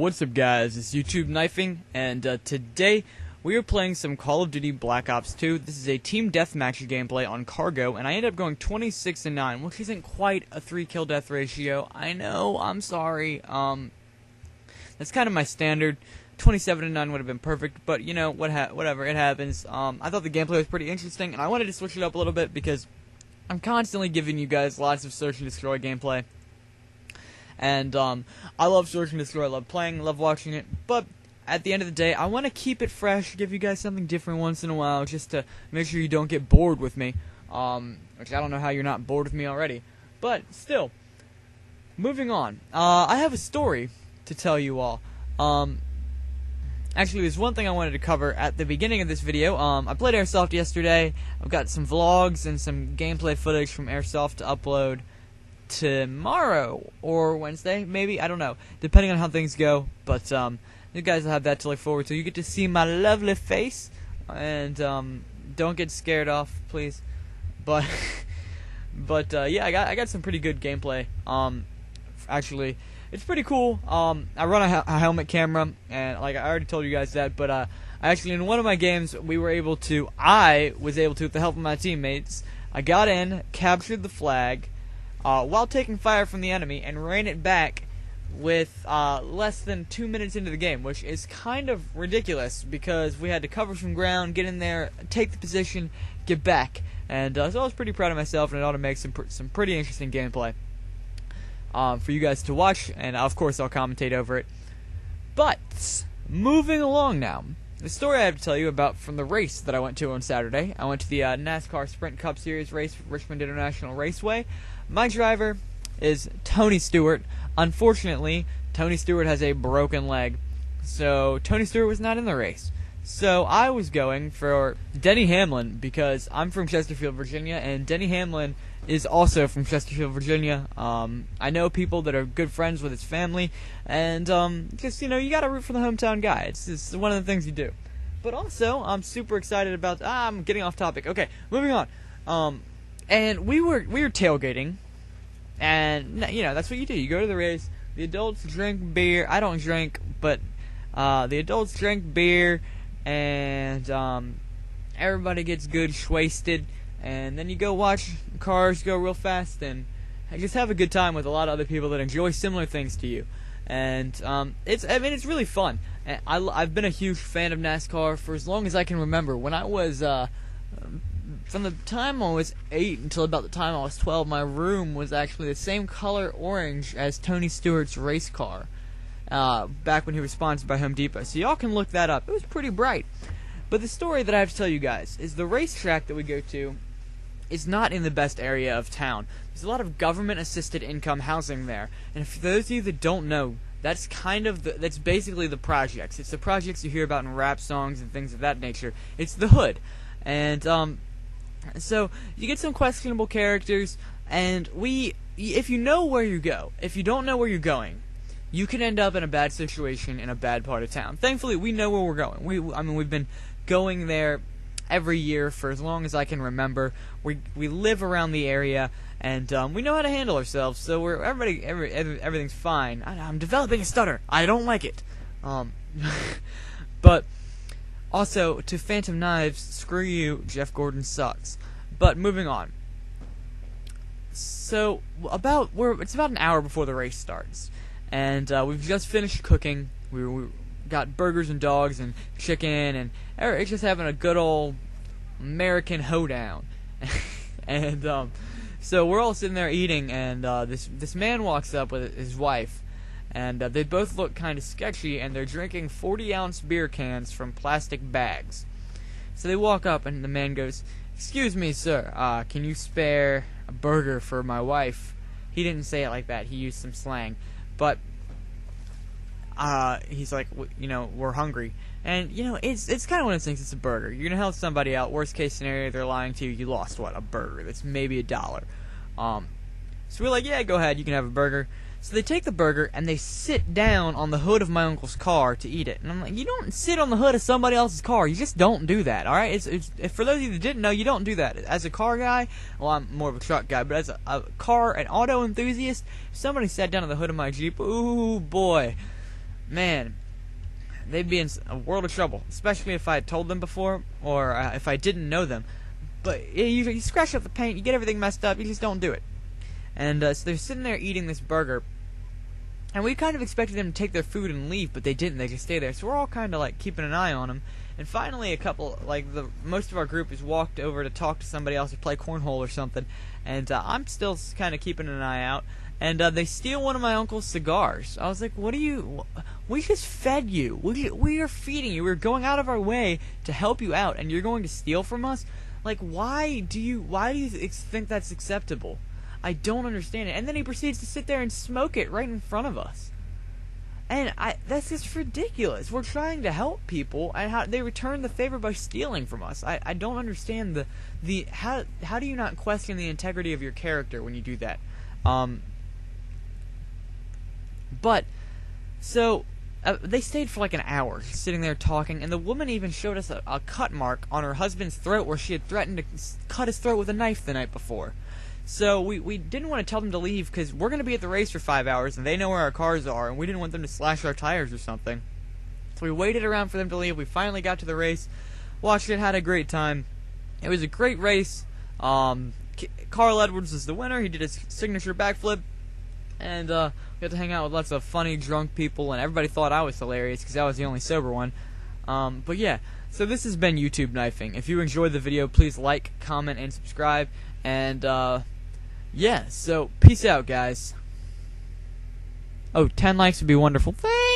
What's up guys, it's YouTubeKnifing, and today we are playing some Call of Duty Black Ops 2. This is a team deathmatch gameplay on Cargo, and I ended up going 26-9, which isn't quite a 3-kill death ratio. I know, I'm sorry. That's kind of my standard. 27-9 would have been perfect, but you know, whatever, it happens. I thought the gameplay was pretty interesting, and I wanted to switch it up a little bit because I'm constantly giving you guys lots of search and destroy gameplay. And I love search and destroy, I love playing, love watching it, but at the end of the day, I want to keep it fresh, give you guys something different once in a while, just to make sure you don't get bored with me, which I don't know how you're not bored with me already, but still, moving on. I have a story to tell you all. Actually, there's one thing I wanted to cover at the beginning of this video. I played Airsoft yesterday. I've got some vlogs and some gameplay footage from Airsoft to upload tomorrow or Wednesday, maybe, I don't know, depending on how things go, but you guys will have that to look forward to. You get to see my lovely face, and don't get scared off, please, but yeah, I got some pretty good gameplay. Actually, it's pretty cool. I run a helmet camera, and like I already told you guys that, but actually in one of my games I was able to, with the help of my teammates, I got in, captured the flag, while taking fire from the enemy, and ran it back with less than 2 minutes into the game, which is kind of ridiculous because we had to cover some ground, get in there, take the position, get back, and so I was pretty proud of myself, and it ought to make some pretty interesting gameplay for you guys to watch, and of course I'll commentate over it. But moving along now, the story I have to tell you about from the race that I went to on Saturday. I went to the NASCAR Sprint Cup Series race for Richmond International Raceway. My driver is Tony Stewart. Unfortunately, Tony Stewart has a broken leg, so Tony Stewart was not in the race. So I was going for Denny Hamlin because I'm from Chesterfield, Virginia, and Denny Hamlin is also from Chesterfield, Virginia. I know people that are good friends with his family, and just, you know, you gotta root for the hometown guy. It's one of the things you do. But also, I'm super excited about. I'm getting off topic. Okay, moving on. And we were tailgating, and you know that's what you do. You go to the race. The adults drink beer. I don't drink, but the adults drink beer, and everybody gets good wasted, and then you go watch cars go real fast, and just have a good time with a lot of other people that enjoy similar things to you. And it's really fun. And I've been a huge fan of NASCAR for as long as I can remember. When I was from the time I was 8 until about the time I was 12, my room was actually the same color orange as Tony Stewart's race car, back when he was sponsored by Home Depot. So y'all can look that up. It was pretty bright. But the story that I have to tell you guys is the racetrack that we go to is not in the best area of town. There's a lot of government-assisted income housing there. And for those of you that don't know, that's that's basically the projects. It's the projects you hear about in rap songs and things of that nature. It's the hood. And so you get some questionable characters, and if you know where you go, if you don't know where you're going, you can end up in a bad situation in a bad part of town. Thankfully, we know where we're going. We've been going there every year for as long as I can remember. We live around the area, and we know how to handle ourselves. So everything's fine. I'm developing a stutter. I don't like it. But also, to Phantom Knives, screw you, Jeff Gordon sucks. But moving on. So, it's about an hour before the race starts. And we've just finished cooking. We got burgers and dogs and chicken, and it's just having a good old American hoedown. And so we're all sitting there eating, and this man walks up with his wife. And they both look kind of sketchy, and they're drinking 40-ounce beer cans from plastic bags. So they walk up, and the man goes, "Excuse me, sir, can you spare a burger for my wife?" He didn't say it like that. He used some slang. But he's like, you know, we're hungry. And, you know, it's kind of one of those things. It's a burger. You're going to help somebody out. Worst case scenario, they're lying to you. You lost, what, a burger. That's maybe $1. So we're like, yeah, go ahead. You can have a burger. So they take the burger, and they sit down on the hood of my uncle's car to eat it. And I'm like, you don't sit on the hood of somebody else's car. You just don't do that, alright? For those of you that didn't know, you don't do that. As a car guy, well, I'm more of a truck guy, but as an auto enthusiast, if somebody sat down on the hood of my Jeep, ooh, boy. man, they'd be in a world of trouble, especially if I had told them before, or if I didn't know them. But you scratch up the paint, you get everything messed up, you just don't do it. And so they're sitting there eating this burger, and we kind of expected them to take their food and leave, but they didn't. They just stay there. So we're all kind of like keeping an eye on them. And finally, most of our group has walked over to talk to somebody else or play cornhole or something. And I'm still kind of keeping an eye out. And they steal one of my uncle's cigars. I was like, "What are you? We just fed you. We are feeding you. We're going out of our way to help you out, and you're going to steal from us? Like, why do you think that's acceptable? I don't understand it." And then he proceeds to sit there and smoke it right in front of us. And that's just ridiculous. We're trying to help people, and how they return the favor by stealing from us. I don't understand how do you not question the integrity of your character when you do that? But so they stayed for like an hour, sitting there talking, and the woman even showed us a cut mark on her husband's throat where she had threatened to cut his throat with a knife the night before. So we didn't want to tell them to leave because we're going to be at the race for 5 hours and they know where our cars are, and we didn't want them to slash our tires or something. So we waited around for them to leave. We finally got to the race, watched it, had a great time. It was a great race. Carl Edwards is the winner. He did his signature backflip, and we got to hang out with lots of funny drunk people, and everybody thought I was hilarious because I was the only sober one. But yeah, so this has been YouTube Knifing. If you enjoyed the video, please like, comment, and subscribe. And yeah, so peace out, guys. Oh, 10 likes would be wonderful. Thanks.